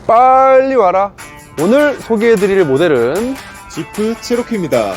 빨리 와라. 오늘 소개해드릴 모델은 지프 체로키입니다.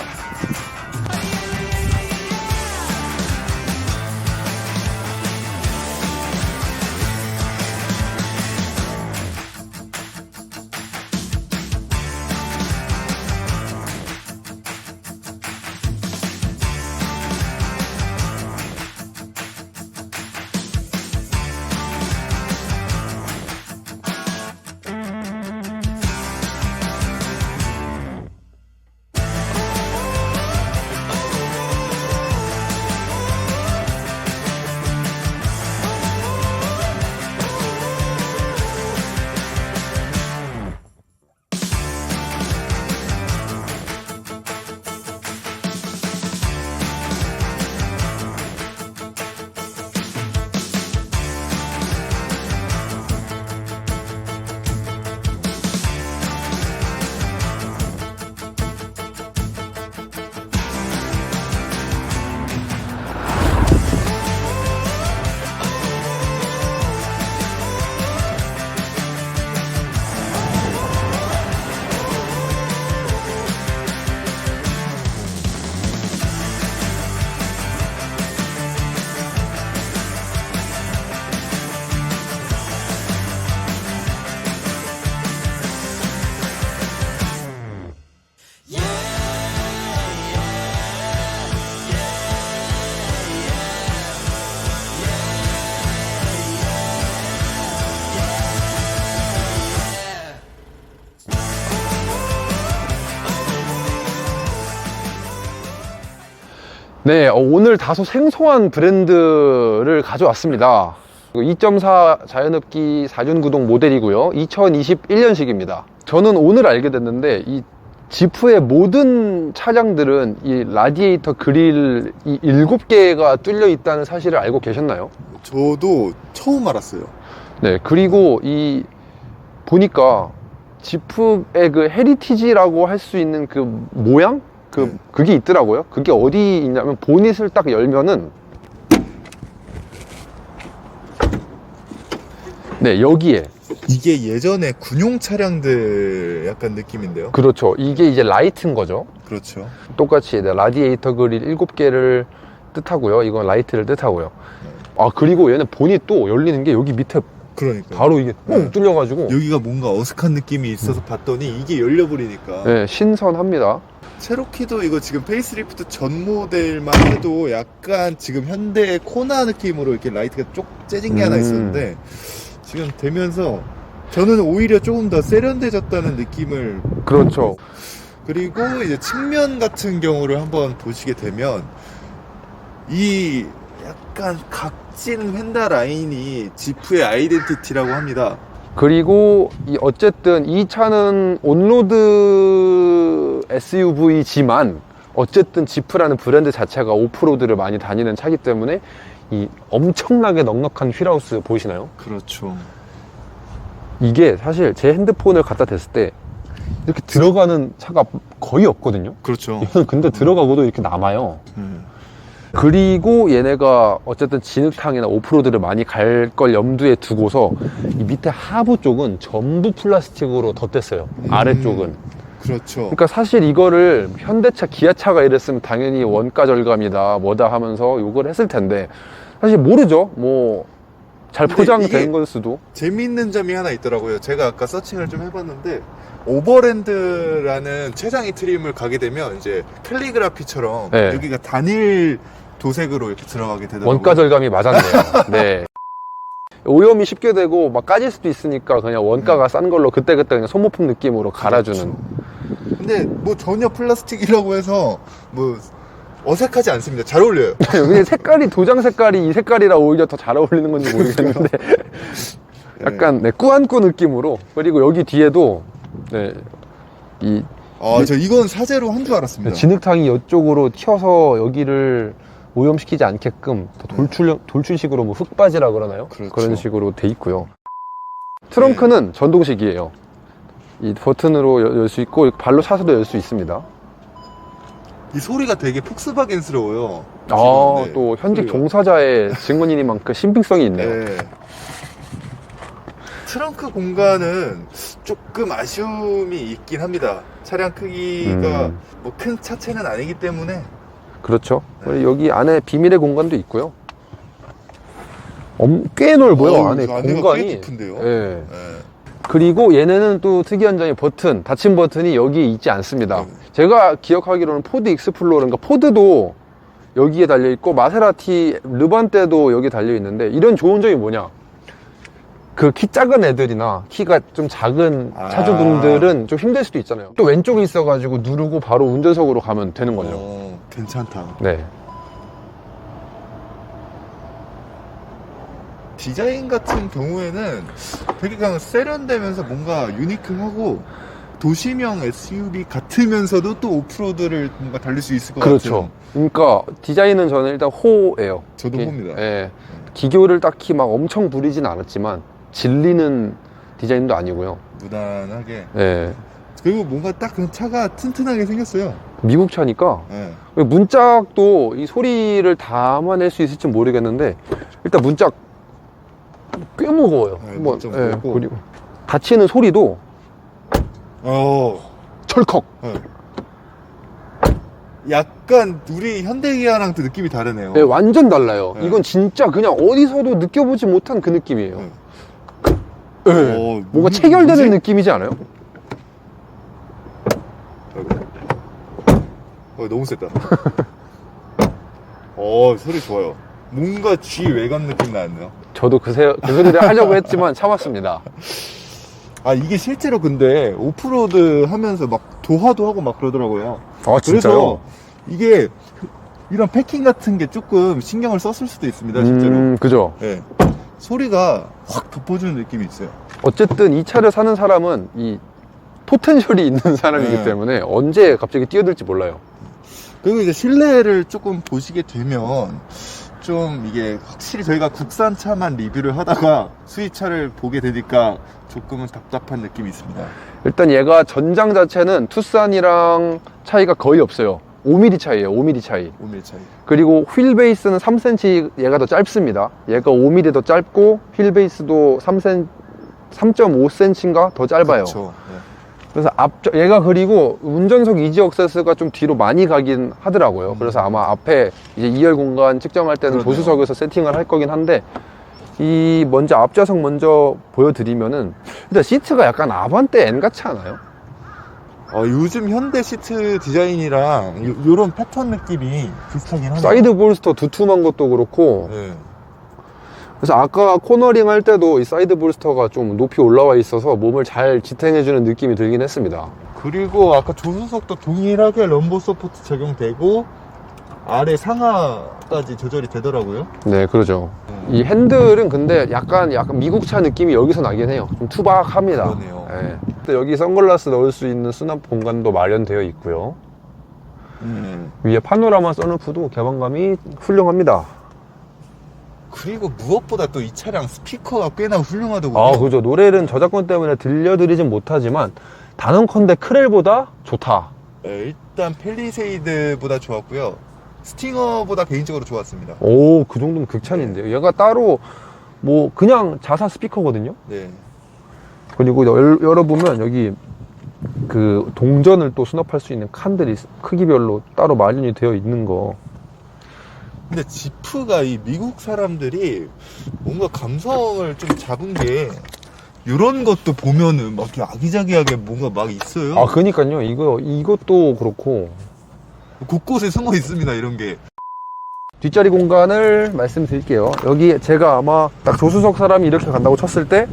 네, 오늘 다소 생소한 브랜드를 가져왔습니다. 2.4 자연흡기 4륜구동 모델이고요. 2021년식입니다. 저는 오늘 알게 됐는데 이 지프의 모든 차량들은 이 라디에이터 그릴 이 7개가 뚫려 있다는 사실을 알고 계셨나요? 저도 처음 알았어요. 네, 그리고 이 보니까 지프의 그 헤리티지라고 할 수 있는 그 모양? 그게 있더라고요. 그게 어디 있냐면 보닛을 딱 열면은 네, 여기에 이게 예전에 군용 차량들 약간 느낌인데요. 그렇죠. 이게 이제 라이트인 거죠. 그렇죠. 똑같이 라디에이터 그릴 7개를 뜻하고요. 이건 라이트를 뜻하고요. 아, 그리고 얘는 보닛 또 열리는 게 여기 밑에 그러니까 바로 이게 뻥 뚫려가지고 여기가 뭔가 어색한 느낌이 있어서 봤더니 이게 열려버리니까. 네, 신선합니다. 체로키도 이거 지금 페이스리프트 전 모델만 해도 약간 지금 현대 코나 느낌으로 이렇게 라이트가 쪽 째진 게 하나 있었는데 지금 되면서 저는 오히려 조금 더 세련돼졌다는 느낌을. 그렇죠. 그리고 이제 측면 같은 경우를 한번 보시게 되면 이 약간 각진 휀다 라인이 지프의 아이덴티티라고 합니다. 그리고 어쨌든 이 차는 온로드 SUV지만 어쨌든 지프라는 브랜드 자체가 오프로드를 많이 다니는 차기 때문에 이 엄청나게 넉넉한 휠하우스 보이시나요? 그렇죠. 이게 사실 제 핸드폰을 갖다 댔을 때 이렇게 들어가는 차가 거의 없거든요. 그렇죠. 이거는 근데 들어가고도 이렇게 남아요. 그리고 얘네가 어쨌든 진흙탕이나 오프로드를 많이 갈 걸 염두에 두고서 이 밑에 하부 쪽은 전부 플라스틱으로 덧댔어요. 아래쪽은. 그렇죠. 그러니까 사실 이거를 현대차, 기아차가 이랬으면 당연히 원가 절감이다 뭐다 하면서 욕을 했을 텐데 사실 모르죠. 뭐 잘 포장된 걸 수도. 재미있는 점이 하나 있더라고요. 제가 아까 서칭을 좀 해봤는데 오버랜드라는 최장이 트림을 가게 되면 이제 캘리그라피처럼 네. 여기가 단일 도색으로 이렇게 들어가게 되더라고요. 원가 절감이 맞았네요. 네. 오염이 쉽게 되고 막 까질 수도 있으니까 그냥 원가가 싼 걸로 그때그때 그냥 소모품 느낌으로 갈아주는. 그렇죠. 근데 뭐 전혀 플라스틱이라고 해서 뭐 어색하지 않습니다. 잘 어울려요. 근데 색깔이 도장 색깔이 이 색깔이라 오히려 더 잘 어울리는 건지 모르겠는데 약간 네, 꾸안꾸 느낌으로. 그리고 여기 뒤에도 네, 저 이건 사제로 한 줄 알았습니다. 진흙탕이 이쪽으로 튀어서 여기를 오염시키지 않게끔 돌출식으로 뭐 흙바지라 그러나요? 그렇죠. 그런 식으로 돼 있고요. 트렁크는 전동식이에요. 이 버튼으로 열 수 있고 발로 차서도 열 수 있습니다. 이 소리가 되게 폭스바겐스러워요. 아, 또 현직 소리가. 종사자의 증언이니만큼 신빙성이 있네요. 네. 트렁크 공간은 조금 아쉬움이 있긴 합니다. 차량 크기가 뭐 큰 차체는 아니기 때문에. 그렇죠. 그리고 여기 안에 비밀의 공간도 있고요. 꽤 넓어요. 안에 안에가 공간이. 꽤 깊은데요. 예. 네. 그리고 얘네는 또 특이한 점이 닫힌 버튼이 여기에 있지 않습니다. 제가 기억하기로는 포드 익스플로러인가 포드도 여기에 달려있고 마세라티 르반떼도 여기에 달려있는데 이런 좋은 점이 뭐냐, 그 키 작은 애들이나 키가 좀 작은 차주분들은 좀 힘들 수도 있잖아요. 또 왼쪽에 있어가지고 누르고 바로 운전석으로 가면 되는 거죠. 괜찮다. 네. 디자인 같은 경우에는 되게 그냥 세련되면서 뭔가 유니크하고 도시명 SUV 같으면서도 또 오프로드를 뭔가 달릴 수 있을 것 그렇죠. 같아요. 그러니까 디자인은 저는 일단 호예요. 저도 호입니다. 예. 기교를 딱히 막 엄청 부리진 않았지만 질리는 디자인도 아니고요. 무난하게. 예. 그리고 뭔가 딱 그냥 차가 튼튼하게 생겼어요. 미국 차니까 네. 문짝도 이 소리를 담아낼 수 있을지 모르겠는데 일단 문짝 꽤 무거워요. 네, 문짝 무겁고. 그리고 닫히는 소리도 철컥. 네. 약간 우리 현대기아랑 또 느낌이 다르네요. 네, 완전 달라요. 네. 이건 진짜 그냥 어디서도 느껴보지 못한 그 느낌이에요. 네. 네. 뭔가 체결되는 뭐지? 느낌이지 않아요? 너무 세다. 소리 좋아요. 뭔가 G 외관 느낌 나네요. 저도 그 소리를 하려고 했지만 참았습니다. 이게 실제로 근데 오프로드 하면서 막 도화도 하고 막 그러더라고요. 아, 진짜요? 그래서 이게 이런 패킹 같은 게 조금 신경을 썼을 수도 있습니다, 실제로. 그죠. 네. 소리가 확 덮어주는 느낌이 있어요. 어쨌든 이 차를 사는 사람은 이 포텐셜이 있는 사람이기 네. 때문에 언제 갑자기 뛰어들지 몰라요. 그리고 이제 실내를 조금 보시게 되면 좀 이게 확실히 저희가 국산차만 리뷰를 하다가 수입차를 보게 되니까 조금은 답답한 느낌이 있습니다. 일단 얘가 전장 자체는 투싼이랑 차이가 거의 없어요. 5mm 차이에요. 5mm 차이. 5mm 차이. 그리고 휠 베이스는 3cm 얘가 더 짧습니다. 얘가 5mm 더 짧고 휠 베이스도 3.5cm인가 더 짧아요. 그렇죠. 네. 그래서 얘가 그리고 운전석 이지 억세스가 좀 뒤로 많이 가긴 하더라고요. 그래서 아마 앞에 이제 2열 공간 측정할 때는 그러네요. 조수석에서 세팅을 할 거긴 한데 먼저 앞좌석 먼저 보여드리면은 일단 시트가 약간 아반떼 N 같지 않아요? 요즘 현대 시트 디자인이랑 요런 패턴 느낌이 비슷하긴 하네요. 사이드 볼스터 두툼한 것도 그렇고 네. 그래서 아까 코너링 할 때도 이 사이드 볼스터가 좀 높이 올라와 있어서 몸을 잘 지탱해주는 느낌이 들긴 했습니다. 그리고 아까 조수석도 동일하게 럼버 서포트 적용되고 아래 상하까지 조절이 되더라고요. 네, 그러죠. 이 핸들은 근데 약간 미국 차 느낌이 여기서 나긴 해요. 좀 투박합니다. 그러네요. 네. 여기 선글라스 넣을 수 있는 수납 공간도 마련되어 있고요. 위에 파노라마 선루프도 개방감이 훌륭합니다. 그리고 무엇보다 또 이 차량 스피커가 꽤나 훌륭하더군요. 아, 그죠. 노래는 저작권 때문에 들려드리진 못하지만 단언컨대 크렐보다 좋다. 네, 일단 펠리세이드보다 좋았고요. 스팅어보다 개인적으로 좋았습니다. 오, 그 정도면 극찬인데요. 얘가 따로 뭐 그냥 자사 스피커거든요. 네. 그리고 열어보면 여기 그 동전을 또 수납할 수 있는 칸들이 크기별로 따로 마련이 되어 있는 거. 근데 지프가 이 미국 사람들이 뭔가 감성을 좀 잡은 게 이런 것도 보면은 막 이렇게 아기자기하게 뭔가 막 있어요. 아, 그니까요. 이것도 그렇고. 곳곳에 숨어 있습니다, 이런 게. 뒷자리 공간을 말씀드릴게요. 여기 제가 아마 딱 조수석 사람이 이렇게 간다고 쳤을 때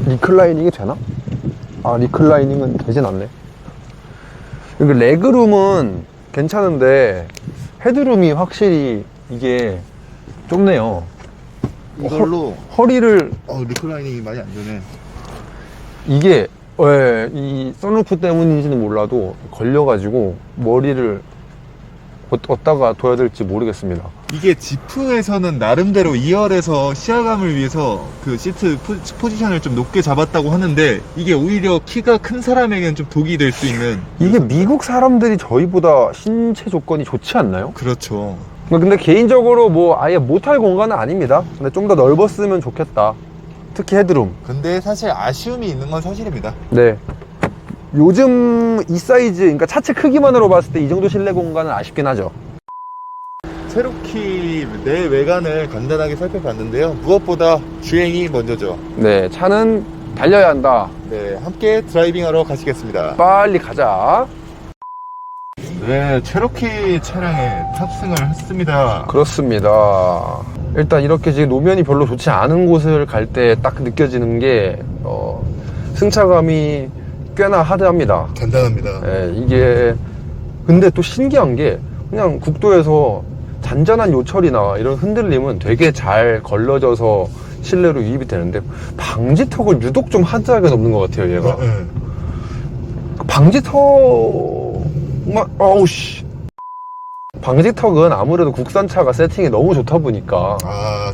리클라이닝이 되나? 아, 리클라이닝은 되진 않네. 여기 레그룸은 괜찮은데 헤드룸이 확실히 이게 좁네요. 이걸로 허리를 리클라이닝이 많이 안 되네. 이게 왜 이 선루프 때문인지는 몰라도 걸려가지고 머리를 어디다가 둬야 될지 모르겠습니다. 이게 지프에서는 나름대로 2열에서 시야감을 위해서 그 시트 포지션을 좀 높게 잡았다고 하는데 이게 오히려 키가 큰 사람에게는 좀 독이 될 수 있는. 이게 미국 사람들이 저희보다 신체 조건이 좋지 않나요? 그렇죠. 근데 개인적으로 뭐 아예 못할 공간은 아닙니다. 근데 좀 더 넓었으면 좋겠다. 특히 헤드룸. 근데 사실 아쉬움이 있는 건 사실입니다. 네. 요즘 이 사이즈, 그러니까 차체 크기만으로 봤을 때 이 정도 실내 공간은 아쉽긴 하죠. 체로키 내 외관을 간단하게 살펴봤는데요. 무엇보다 주행이 먼저죠. 네, 차는 달려야 한다. 네, 함께 드라이빙하러 가시겠습니다. 빨리 가자. 네, 체로키 차량에 탑승을 했습니다. 그렇습니다. 일단 이렇게 지금 노면이 별로 좋지 않은 곳을 갈 때 딱 느껴지는 게 승차감이 꽤나 하드합니다. 단단합니다. 예, 이게 근데 또 신기한 게 그냥 국도에서 잔잔한 요철이나 이런 흔들림은 되게 잘 걸러져서 실내로 유입이 되는데 방지턱을 유독 좀 하드하게 넘는 것 같아요, 얘가. 네. 방지턱만 어우씨. 방지턱은 아무래도 국산차가 세팅이 너무 좋다 보니까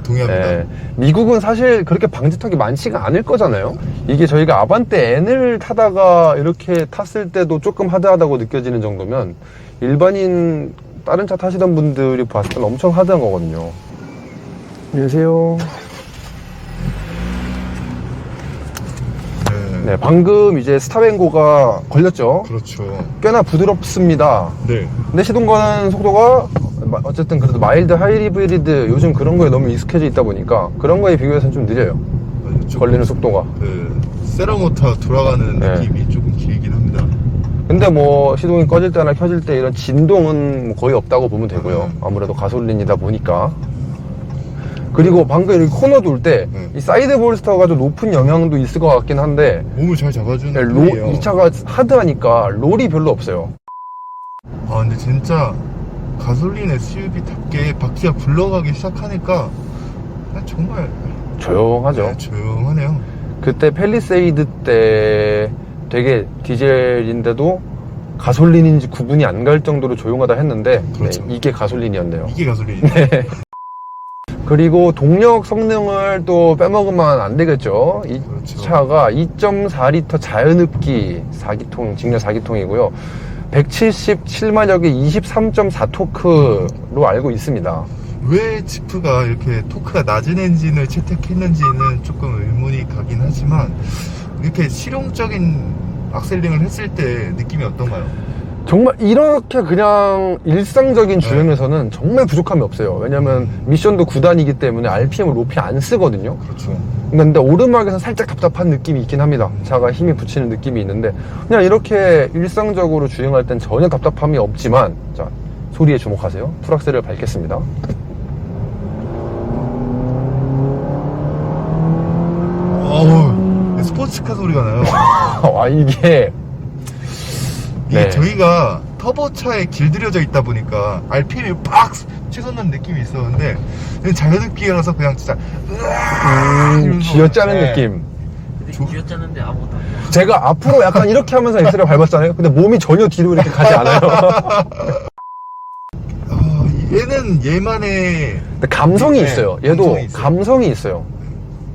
동의합니다. 예, 미국은 사실 그렇게 방지턱이 많지가 않을 거잖아요. 이게 저희가 아반떼 N을 타다가 이렇게 탔을 때도 조금 하드하다고 느껴지는 정도면 일반인 다른 차 타시던 분들이 봤을 때는 엄청 하드한 거거든요. 안녕하세요. 네, 방금 이제 스탑앤고가 걸렸죠. 그렇죠. 꽤나 부드럽습니다. 네. 근데 시동 거는 속도가 어쨌든 그래도 마일드 하이브리드 요즘 그런 거에 너무 익숙해져 있다 보니까 그런 거에 비교해서는 좀 느려요. 걸리는 속도가. 세라모터 돌아가는 네. 느낌이 조금 길긴 합니다. 근데 뭐 시동이 꺼질 때나 켜질 때 이런 진동은 뭐 거의 없다고 보면 되고요. 아무래도 가솔린이다 보니까. 그리고 방금 이렇게 코너 돌 때 이 사이드 볼스터가 좀 높은 영향도 있을 것 같긴 한데 몸을 잘 잡아주는 편이에요. 이 차가 하드하니까 롤이 별로 없어요. 근데 진짜 가솔린 SUV답게 바퀴가 굴러가기 시작하니까 정말 조용하죠. 조용하네요. 그때 팰리세이드 때 되게 디젤인데도 가솔린인지 구분이 안 갈 정도로 조용하다 했는데 그렇죠. 네, 이게 가솔린이었네요. 이게 가솔린. 네. 그리고 동력 성능을 또 빼먹으면 안 되겠죠. 이 그렇죠. 차가 2.4L 자연흡기 4기통, 직렬 4기통이고요. 177마력에 23.4토크로 알고 있습니다. 왜 지프가 이렇게 토크가 낮은 엔진을 채택했는지는 조금 의문이 가긴 하지만 이렇게 실용적인 악셀링을 했을 때 느낌이 어떤가요? 정말 이렇게 그냥 일상적인 주행에서는 정말 부족함이 없어요. 왜냐면 미션도 9단이기 때문에 RPM을 높이 안 쓰거든요. 그렇죠. 근데 오르막에서 살짝 답답한 느낌이 있긴 합니다. 차가 힘이 붙이는 느낌이 있는데 그냥 이렇게 일상적으로 주행할 땐 전혀 답답함이 없지만 자, 소리에 주목하세요. 풀악셀을 밟겠습니다. 스포츠카 소리가 나요. 이게 이게 네. 저희가 터보차에 길들여져 있다 보니까 RPM이 팍 치솟는 느낌이 있었는데 자연흡기라서 그냥 진짜 이러면서 쥐어짜는 느낌. 근데 쥐어짜는데 아무것도 안 돼. 제가 앞으로 약간 이렇게 하면서 엑셀을 밟았잖아요. 근데 몸이 전혀 뒤로 이렇게 가지 않아요. 얘는 얘만의 근데 감성이 네, 있어요. 얘도 감성이 있어요. 감성이 있어요.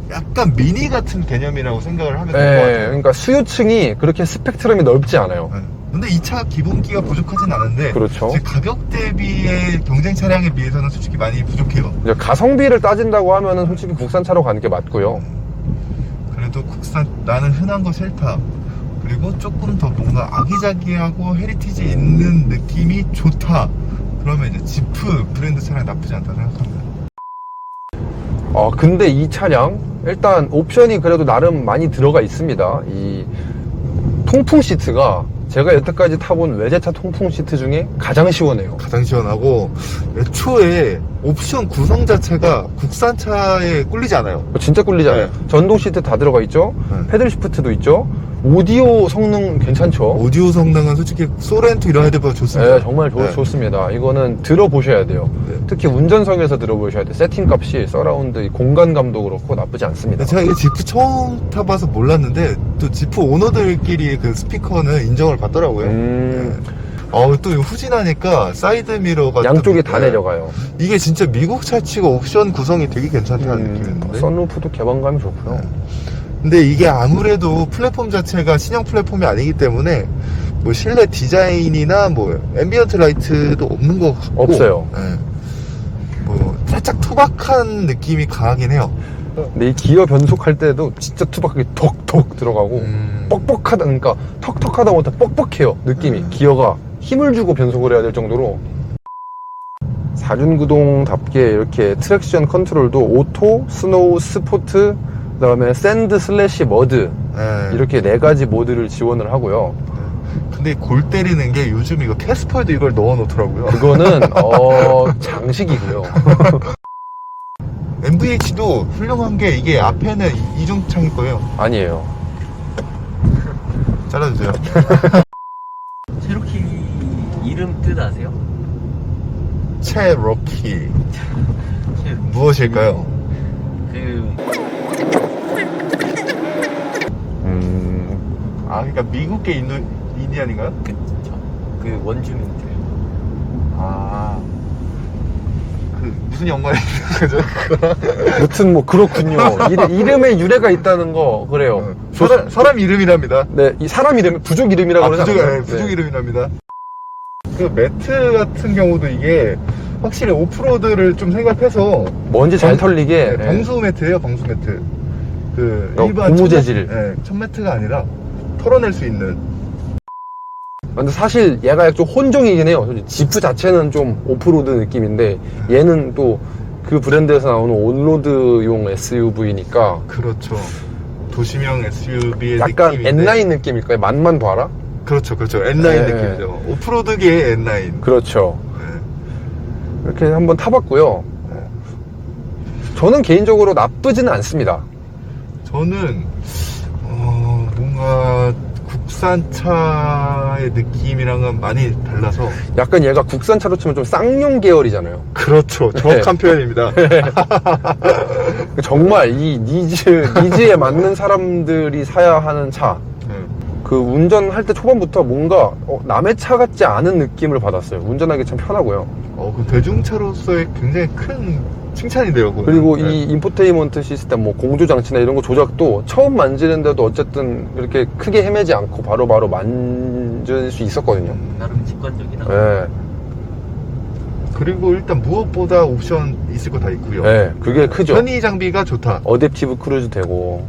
약간 미니 같은 개념이라고 생각을 하면 될 것 네, 같아요. 그러니까 수요층이 그렇게 스펙트럼이 넓지 않아요. 네. 근데 이 차 기본기가 부족하진 않은데 그렇죠. 제 가격 대비의 경쟁 차량에 비해서는 솔직히 많이 부족해요. 이제 가성비를 따진다고 하면은 솔직히 국산차로 가는 게 맞고요. 그래도 국산 나는 흔한 거 싫다. 그리고 조금 더 뭔가 아기자기하고 헤리티지 있는 느낌이 좋다. 그러면 이제 지프 브랜드 차량 나쁘지 않다 생각합니다. 근데 이 차량 일단 옵션이 그래도 나름 많이 들어가 있습니다. 이 통풍 시트가 제가 여태까지 타본 외제차 통풍 시트 중에 가장 시원해요. 가장 시원하고 애초에 옵션 구성 자체가 국산차에 꿀리지 않아요. 진짜 꿀리잖아요. 네. 전동 시트 다 들어가 있죠. 네. 패들 시프트도 있죠. 오디오 성능 괜찮죠. 오디오 성능은 솔직히 소렌토 이런 헤드보다 좋습니다. 네, 정말 네. 좋습니다. 이거는 들어보셔야 돼요. 네. 특히 운전석에서 들어보셔야 돼요. 세팅 값이 서라운드 이 공간감도 그렇고 나쁘지 않습니다. 제가 이 지프 처음 타봐서 몰랐는데 또 지프 오너들끼리 그 스피커는 인정을 받더라고요. 네. 또 후진하니까 사이드 미러가 양쪽이 또, 다 내려가요. 이게 진짜 미국 차치고 옵션 구성이 되게 괜찮다는 느낌이었는데. 선루프도 개방감이 좋고요. 네. 근데 이게 아무래도 플랫폼 자체가 신형 플랫폼이 아니기 때문에 뭐 실내 디자인이나 뭐 앰비언트 라이트도 없는 것 같고 없어요. 네. 살짝 투박한 느낌이 강하긴 해요. 근데 이 기어 변속할 때도 진짜 투박하게 톡톡 들어가고 뻑뻑하다, 그러니까 턱턱하다 못해 뻑뻑해요 느낌이. 기어가 힘을 주고 변속을 해야 될 정도로. 4준구동답게 이렇게 트랙션 컨트롤도 오토, 스노우, 스포트, 그 다음에 샌드 슬래시 머드 네. 이렇게 4가지 모드를 지원을 하고요. 근데 골 때리는 게 요즘 이거 캐스퍼에도 이걸 넣어 놓더라고요. 그거는 장식이고요. MVH도 훌륭한 게 이게 앞에는 이중창일 거예요. 아니에요. 잘라주세요. 체로키 이름 뜻 아세요? 체로키 체로키. 무엇일까요? 그러니까 미국계 인디안인가요? 그 원주민들. 아, 그 무슨 영화에 있는 거죠? 무튼 뭐 그렇군요. 이름에 유래가 있다는 거 그래요. 사람 이름이랍니다. 네, 이 사람 이름, 부족 이름이라고 그러지 않나요? 부족 이름이랍니다. 그 매트 같은 경우도 이게 확실히 오프로드를 좀 생각해서 먼지 잘 털리게. 방수 매트예요, 방수 매트. 그 일반 고무 재질. 천 매트가 아니라 털어낼 수 있는. 근데 사실 얘가 좀 혼종이긴 해요. 지프 자체는 좀 오프로드 느낌인데 얘는 또 그 브랜드에서 나오는 온로드용 SUV니까 그렇죠. 도시명 SUV의 약간 느낌인데. N9 느낌일까요? 맛만 봐라? 그렇죠, 그렇죠. N9 네. 느낌이죠. 오프로드계의 N9. 그렇죠. 네. 이렇게 한번 타봤고요. 저는 개인적으로 나쁘지는 않습니다. 저는 뭔가 국산차의 느낌이랑은 많이 달라서. 약간 얘가 국산차로 치면 좀 쌍용 계열이잖아요. 그렇죠, 정확한 표현입니다. 정말 이 니즈에 맞는 사람들이 사야 하는 차. 그 운전할 때 초반부터 뭔가 남의 차 같지 않은 느낌을 받았어요. 운전하기 참 편하고요. 그 대중차로서의 굉장히 큰 칭찬인데요. 그거는. 그리고 네. 이 인포테인먼트 시스템, 뭐 공조 장치나 이런 거 조작도 처음 만지는데도 어쨌든 이렇게 크게 헤매지 않고 바로바로 만질 수 있었거든요. 나름 직관적이다. 네. 그리고 일단 무엇보다 옵션 있을 거 다 있고요. 네, 그게 크죠. 편의 장비가 좋다. 어댑티브 크루즈 되고.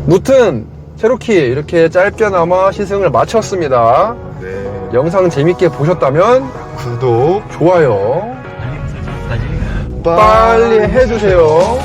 무튼 체로키 이렇게 짧게나마 시승을 마쳤습니다. 네. 영상 재밌게 보셨다면 구독 좋아요 알림 설정까지. 빨리 해주세요.